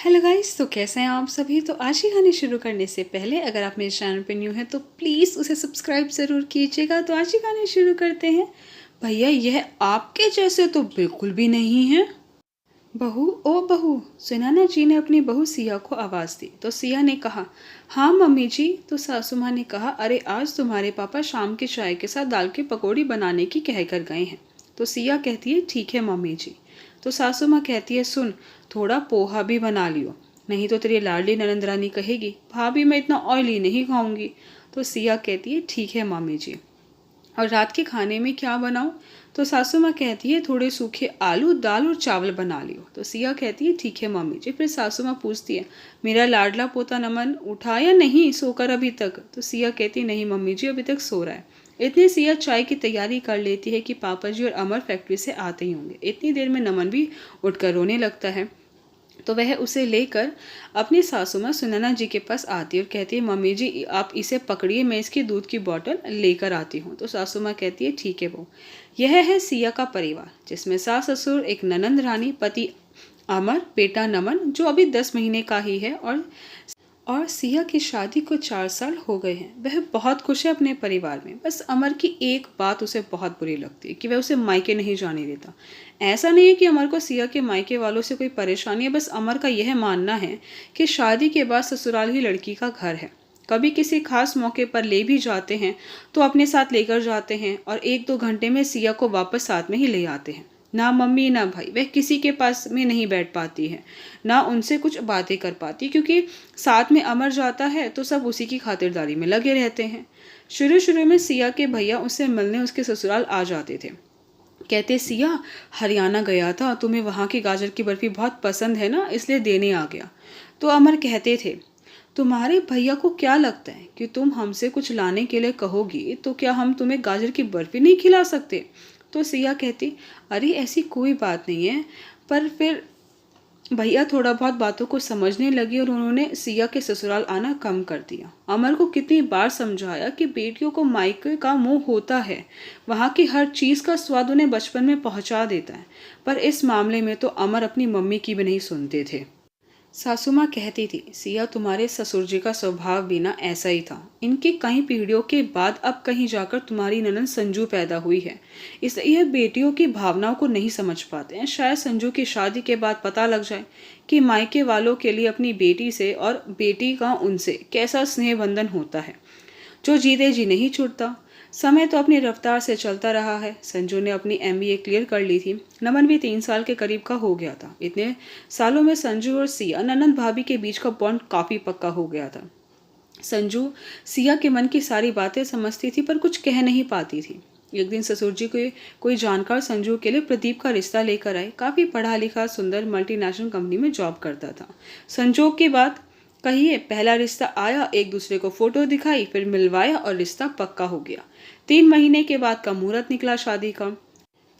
Hello guys, तो कैसे हैं आप सभी। तो आज की कहानी शुरू करने से पहले अगर आप मेरे चैनल पे न्यू हैं तो प्लीज़ उसे सब्सक्राइब ज़रूर कीजिएगा। तो आज की कहानी शुरू करते हैं। भैया, यह आपके जैसे तो बिल्कुल भी नहीं है। बहू, ओ बहू, सुनैना जी ने अपनी बहू सिया को आवाज़ दी। तो सिया ने कहा, हाँ मम्मी जी। तो सासू माँ ने कहा, अरे आज तुम्हारे पापा शाम की चाय के साथ दाल की पकौड़ी बनाने की कह कर गए हैं। तो सिया कहती है, ठीक है मम्मी जी। तो सासू माँ कहती है, सुन, थोड़ा पोहा भी बना लियो, नहीं तो तेरी लाडली ननंद रानी कहेगी भाभी मैं इतना ऑयली नहीं खाऊंगी। तो सिया कहती है, ठीक है मम्मी जी। और रात के खाने में क्या बनाऊं। तो सासू माँ कहती है, थोड़े सूखे आलू, दाल और चावल बना लियो। तो सिया कहती है, ठीक है मम्मी जी। फिर सासू माँ पूछती है, मेरा लाडला पोता नमन उठा या नहीं सोकर अभी तक। तो सिया कहती है, नहीं मम्मी जी, अभी तक सो रहा है। इतने सिया चाय की तैयारी कर लेती है कि पापा जी और अमर फैक्ट्री से आते ही होंगे। इतनी देर में नमन भी उठकर रोने लगता है। तो वह उसे लेकर अपनी सासू माँ सुनैना जी के पास आती है और कहती है, मम्मी जी आप इसे पकड़िए, मैं इसकी दूध की बोतल लेकर आती हूँ। तो सासू माँ कहती है, ठीक है वो। यह है सिया का परिवार, जिसमें सास ससुर, एक ननंद रानी, पति अमर, बेटा नमन जो अभी 10 महीने का ही है, और सिया की शादी को 4 साल हो गए हैं। वह बहुत खुश है अपने परिवार में। बस अमर की एक बात उसे बहुत बुरी लगती है कि वह उसे मायके नहीं जाने देता। ऐसा नहीं है कि अमर को सिया के मायके वालों से कोई परेशानी है, बस अमर का यह मानना है कि शादी के बाद ससुराल ही लड़की का घर है। कभी किसी खास मौके पर ले भी जाते हैं तो अपने साथ लेकर जाते हैं और 1-2 घंटे में सिया को वापस साथ में ही ले आते हैं। ना मम्मी ना भाई वह किसी के पास में नहीं बैठ पाती है, ना उनसे कुछ बातें कर पाती, क्योंकि साथ में अमर जाता है तो सब उसी की खातिरदारी में लगे रहते हैं। शुरू शुरू में सिया के भैया उससे मिलने उसके ससुराल आ जाते थे। कहते, सिया हरियाणा गया था, तुम्हें वहाँ की गाजर की बर्फी बहुत पसंद है ना, इसलिए देने आ गया। तो अमर कहते थे, तुम्हारे भैया को क्या लगता है कि तुम हमसे कुछ लाने के लिए कहोगी तो क्या हम तुम्हें गाजर की बर्फी नहीं खिला सकते। तो सिया कहती, अरे ऐसी कोई बात नहीं है। पर फिर भैया थोड़ा बहुत बातों को समझने लगे और उन्होंने सिया के ससुराल आना कम कर दिया। अमर को कितनी बार समझाया कि बेटियों को मायके का मोह होता है, वहाँ की हर चीज़ का स्वाद उन्हें बचपन में पहुँचा देता है, पर इस मामले में तो अमर अपनी मम्मी की भी नहीं सुनते थे। सासू माँ कहती थी, सिया तुम्हारे ससुर जी का स्वभाव भी ना ऐसा ही था। इनकी कई पीढ़ियों के बाद अब कहीं जाकर तुम्हारी ननद संजू पैदा हुई है, इसलिए यह बेटियों की भावनाओं को नहीं समझ पाते हैं। शायद संजू की शादी के बाद पता लग जाए कि मायके वालों के लिए अपनी बेटी से और बेटी का उनसे कैसा स्नेह बंधन होता है, जो जीते जी नहीं छूटता। समय तो अपनी रफ्तार से चलता रहा है। संजू ने अपनी एमबीए क्लियर कर ली थी। नमन भी 3 साल के करीब का हो गया था। इतने सालों में संजू और सिया ननंद भाभी के बीच का बॉन्ड काफी पक्का हो गया था। संजू सिया के मन की सारी बातें समझती थी पर कुछ कह नहीं पाती थी। एक दिन ससुर जी के कोई जानकार संजू के लिए प्रदीप का रिश्ता लेकर आए। काफी पढ़ा लिखा, सुंदर, मल्टीनेशनल कंपनी में जॉब करता था। संजोग की बात कहिए, पहला रिश्ता आया, एक दूसरे को फोटो दिखाई, फिर मिलवाया और रिश्ता पक्का हो गया। 3 महीने के बाद का मुहूर्त निकला शादी का।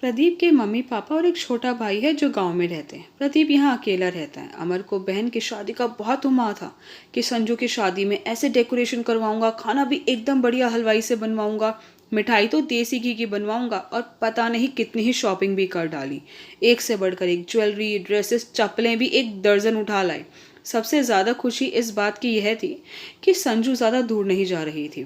प्रदीप के मम्मी पापा और एक छोटा भाई है जो गांव में रहते हैं। प्रदीप यहाँ अकेला रहता है। अमर को बहन की शादी का बहुत उम्मीद था कि संजू की शादी में ऐसे डेकोरेशन करवाऊंगा, खाना भी एकदम बढ़िया हलवाई से बनवाऊंगा, मिठाई तो देसी घी की बनवाऊंगा, और पता नहीं कितनी ही शॉपिंग भी कर डाली। एक से बढ़कर एक, ज्वेलरी, ड्रेसेस, चप्पलें भी 1 दर्जन उठा लाए। सबसे ज़्यादा खुशी इस बात की यह थी कि संजू ज़्यादा दूर नहीं जा रही थी।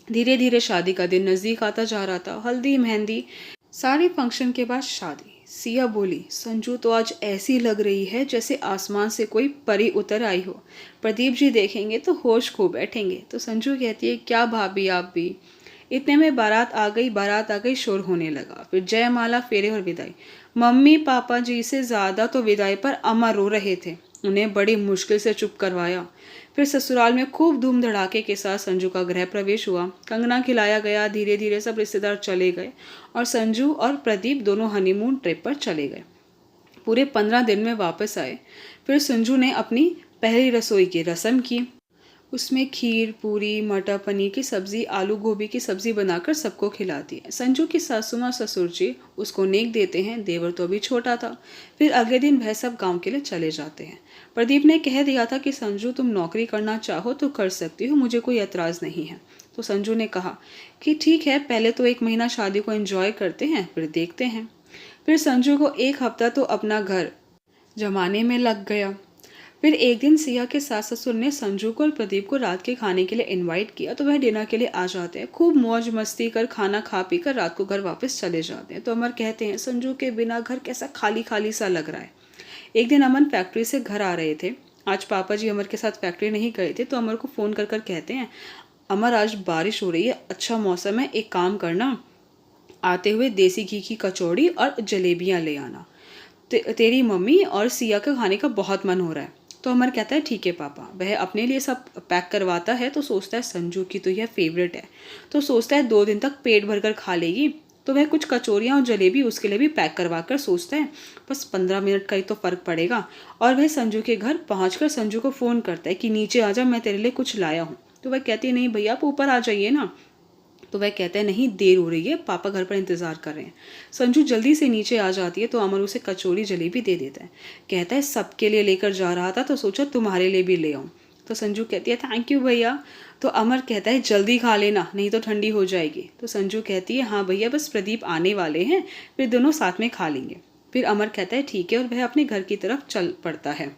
धीरे धीरे शादी का दिन नज़दीक आता जा रहा था। हल्दी, मेहंदी, सारे फंक्शन के बाद शादी। सिया बोली, संजू तो आज ऐसी लग रही है जैसे आसमान से कोई परी उतर आई हो। प्रदीप जी देखेंगे तो होश खो बैठेंगे। तो संजू कहती है, क्या भाभी आप भी। इतने में बारात आ गई। बारात आ गई, शोर होने लगा। फिर जयमाला, फेरे और विदाई। मम्मी पापा जी से ज़्यादा तो विदाई पर अमर रो रहे थे। उन्हें बड़ी मुश्किल से चुप करवाया। फिर ससुराल में खूब धूम धड़ाके के साथ संजू का गृह प्रवेश हुआ। कंगना खिलाया गया। धीरे धीरे सब रिश्तेदार चले गए और संजू और प्रदीप दोनों हनीमून ट्रिप पर चले गए। पूरे 15 दिन में वापस आए। फिर संजू ने अपनी पहली रसोई की रस्म की। उसमें खीर, पूरी, मटर पनीर की सब्जी, आलू गोभी की सब्जी बनाकर सबको खिलाती है। संजू की सासू माँ ससुर जी उसको नेक देते हैं। देवर तो अभी छोटा था। फिर अगले दिन वह सब गांव के लिए चले जाते हैं। प्रदीप ने कह दिया था कि संजू तुम नौकरी करना चाहो तो कर सकती हो, मुझे कोई एतराज़ नहीं है। तो संजू ने कहा कि ठीक है, पहले तो 1 महीना शादी को एंजॉय करते हैं, फिर देखते हैं। फिर संजू को 1 हफ्ता तो अपना घर जमाने में लग गया। फिर एक दिन सिया के सास ससुर ने संजू को और प्रदीप को रात के खाने के लिए इनवाइट किया, तो वह डिनर के लिए आ जाते हैं। खूब मौज मस्ती कर खाना खा पी कर रात को घर वापस चले जाते हैं। तो अमर कहते हैं संजू के बिना घर कैसा खाली खाली सा लग रहा है। एक दिन अमन फैक्ट्री से घर आ रहे थे। आज पापा जी अमर के साथ फैक्ट्री नहीं गए थे, तो अमर को फ़ोन कर कर कहते हैं अमर आज बारिश हो रही है, अच्छा मौसम है, एक काम करना, आते हुए देसी घी की कचौड़ी और जलेबियाँ ले आना। तेरी मम्मी और सिया का खाने का बहुत मन हो रहा है। तो अमर कहता है ठीक है पापा। वह अपने लिए सब पैक करवाता है, तो सोचता है संजू की तो यह फेवरेट है, तो सोचता है 2 दिन तक पेट भर कर खा लेगी। तो वह कुछ कचौरियाँ और जलेबी उसके लिए भी पैक करवा कर सोचता है बस 15 मिनट का ही तो फ़र्क पड़ेगा। और वह संजू के घर पहुँच संजू को फ़ोन करता है कि नीचे आ जा, मैं तेरे लिए कुछ लाया हूँ। तो वह कहती है नहीं भैया आप ऊपर आ जाइए ना। तो वह कहता है नहीं देर हो रही है, पापा घर पर इंतज़ार कर रहे हैं। संजू जल्दी से नीचे आ जाती है, तो अमर उसे कचौरी जलेबी दे देता है। कहता है सबके लिए लेकर जा रहा था तो सोचा तुम्हारे लिए भी ले आऊँ। तो संजू कहती है थैंक यू भैया। तो अमर कहता है जल्दी खा लेना नहीं तो ठंडी हो जाएगी। तो संजू कहती है हाँ भैया बस प्रदीप आने वाले हैं, फिर दोनों साथ में खा लेंगे। फिर अमर कहता है ठीक है, और वह अपने घर की तरफ चल पड़ता है।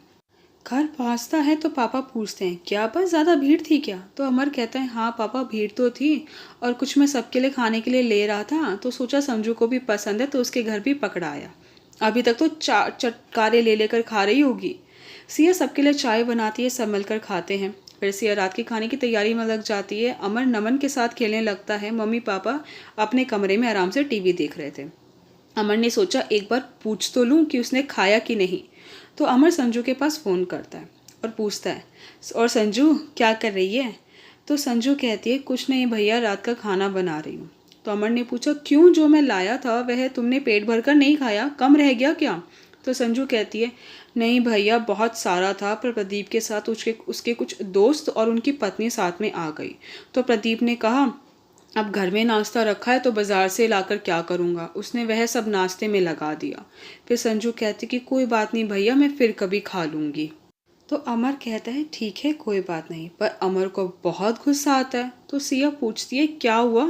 घर पहुंचता है तो पापा पूछते हैं क्या बस ज़्यादा भीड़ थी क्या। तो अमर कहता है हाँ पापा भीड़ तो थी, और कुछ मैं सबके लिए खाने के लिए ले रहा था, तो सोचा संजू को भी पसंद है तो उसके घर भी पकड़ा आया। अभी तक तो चटकारे ले लेकर खा रही होगी। सिया सबके लिए चाय बनाती है, सब मिलकर खाते हैं। फिर सिया रात के खाने की तैयारी में लग जाती है। अमर नमन के साथ खेलने लगता है। मम्मी पापा अपने कमरे में आराम से टीवी देख रहे थे। अमर ने सोचा एक बार पूछ तो लूँ कि उसने खाया कि नहीं। तो अमर संजू के पास फ़ोन करता है और पूछता है और संजू क्या कर रही है। तो संजू कहती है कुछ नहीं भैया रात का खाना बना रही हूँ। तो अमर ने पूछा क्यों, जो मैं लाया था वह तुमने पेट भर कर नहीं खाया, कम रह गया क्या। तो संजू कहती है नहीं भैया बहुत सारा था, पर प्रदीप के साथ उसके कुछ दोस्त और उनकी पत्नी साथ में आ गई। तो प्रदीप ने कहा अब घर में नाश्ता रखा है तो बाज़ार से लाकर क्या करूँगा, उसने वह सब नाश्ते में लगा दिया। फिर संजू कहती कि कोई बात नहीं भैया मैं फिर कभी खा लूँगी। तो अमर कहता है ठीक है कोई बात नहीं, पर अमर को बहुत गुस्सा आता है। तो सिया पूछती है क्या हुआ।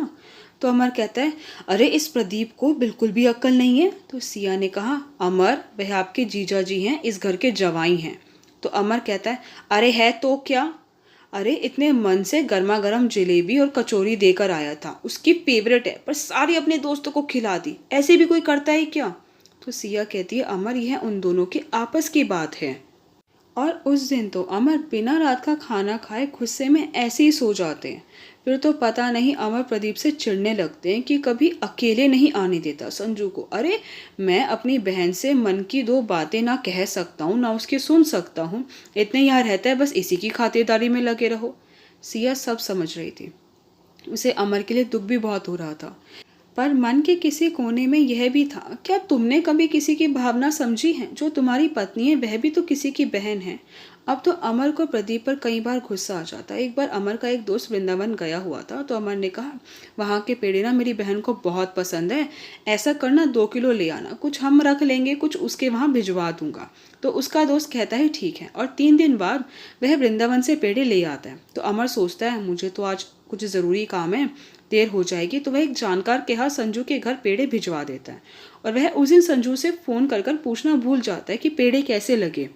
तो अमर कहता है अरे इस प्रदीप को बिल्कुल भी अक्ल नहीं है। तो सिया ने कहा अमर वह आपके जीजा जी हैं, इस घर के जवाई हैं। तो अमर कहता है अरे है तो क्या, अरे इतने मन से गर्मा गर्म जलेबी और कचौरी देकर आया था, उसकी फेवरेट है, पर सारी अपने दोस्तों को खिला दी, ऐसे भी कोई करता है क्या। तो सिया कहती है अमर यह उन दोनों की आपस की बात है। और उस दिन तो अमर बिना रात का खाना खाए गुस्से में ऐसे ही सो जाते हैं। फिर तो पता नहीं अमर प्रदीप से चिढ़ने लगते हैं कि कभी अकेले नहीं आने देता संजू को। अरे मैं अपनी बहन से मन की 2 बातें ना कह सकता हूँ ना उसकी सुन सकता हूँ, इतने यहाँ रहता है बस इसी की खातिरदारी में लगे रहो। सिया सब समझ रही थी, उसे अमर के लिए दुख भी बहुत हो रहा था, पर मन के किसी कोने में यह भी था क्या तुमने कभी किसी की भावना समझी है, जो तुम्हारी पत्नी है वह भी तो किसी की बहन है। अब तो अमर को प्रदीप पर कई बार गुस्सा आ जाता है। एक बार अमर का एक दोस्त वृंदावन गया हुआ था, तो अमर ने कहा वहाँ के पेड़े ना मेरी बहन को बहुत पसंद है, ऐसा करना 2 किलो ले आना, कुछ हम रख लेंगे कुछ उसके वहाँ भिजवा दूंगा। तो उसका दोस्त कहता है ठीक है, और 3 दिन बाद वह वृंदावन से पेड़े ले आता है। तो अमर सोचता है मुझे तो आज कुछ ज़रूरी काम है, देर हो जाएगी, तो वह एक जानकार के हाथ संजू के घर पेड़े भिजवा देता है। और वह उस दिन संजू से फ़ोन कर कर पूछना भूल जाता है कि पेड़े कैसे लगे।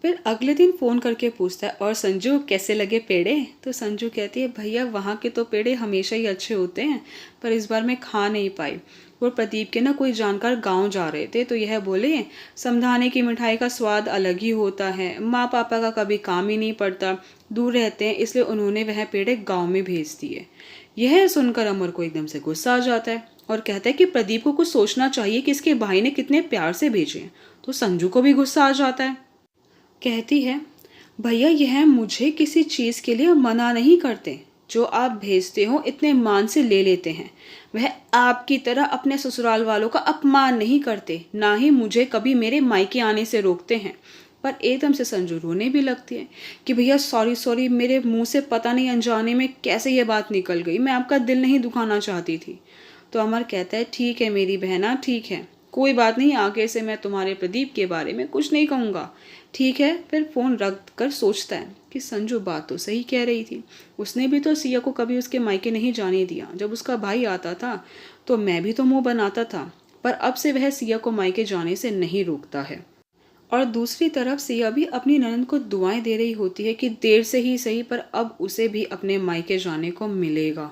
फिर अगले दिन फ़ोन करके पूछता है और संजू कैसे लगे पेड़े। तो संजू कहती है भैया वहाँ के तो पेड़े हमेशा ही अच्छे होते हैं, पर इस बार मैं खा नहीं पाई। वो प्रदीप के ना कोई जानकार गांव जा रहे थे, तो यह बोले समझाने की मिठाई का स्वाद अलग ही होता है, माँ पापा का कभी काम ही नहीं पड़ता, दूर रहते हैं, इसलिए उन्होंने वह पेड़े गाँव में भेज दिए। यह सुनकर अमर को एकदम से गुस्सा आ जाता है और कहता है कि प्रदीप को कुछ सोचना चाहिए कि इसके भाई ने कितने प्यार से भेजे। तो संजू को भी गुस्सा आ जाता है। कहती है भैया यह मुझे किसी चीज़ के लिए मना नहीं करते, जो आप भेजते हो इतने मान से ले लेते हैं। वह आपकी तरह अपने ससुराल वालों का अपमान नहीं करते, ना ही मुझे कभी मेरे मायके आने से रोकते हैं। पर एकदम से संजू रोने भी लगती है कि भैया सॉरी सॉरी, मेरे मुंह से पता नहीं अनजाने में कैसे ये बात निकल गई, मैं आपका दिल नहीं दुखाना चाहती थी। तो अमर कहता है ठीक है मेरी बहना, ठीक है कोई बात नहीं, आगे से मैं तुम्हारे प्रदीप के बारे में कुछ नहीं कहूँगा, ठीक है। फिर फ़ोन रख कर सोचता है कि संजू बात तो सही कह रही थी, उसने भी तो सिया को कभी उसके मायके नहीं जाने दिया। जब उसका भाई आता था तो मैं भी तो मुंह बनाता था, पर अब से वह सिया को मायके जाने से नहीं रोकता है। और दूसरी तरफ सिया भी अपनी ननद को दुआएं दे रही होती है कि देर से ही सही पर अब उसे भी अपने मायके जाने को मिलेगा।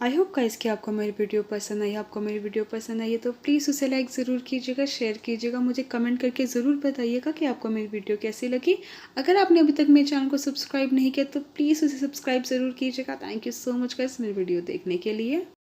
आई होप गाइस कि आपको मेरी वीडियो पसंद आई। आपको मेरी वीडियो पसंद आई है तो प्लीज़ उसे लाइक ज़रूर कीजिएगा, शेयर कीजिएगा, मुझे कमेंट करके ज़रूर बताइएगा कि आपको मेरी वीडियो कैसी लगी। अगर आपने अभी तक मेरे चैनल को सब्सक्राइब नहीं किया तो प्लीज़ उसे सब्सक्राइब ज़रूर कीजिएगा। Thank you so much guys मेरी वीडियो देखने के लिए।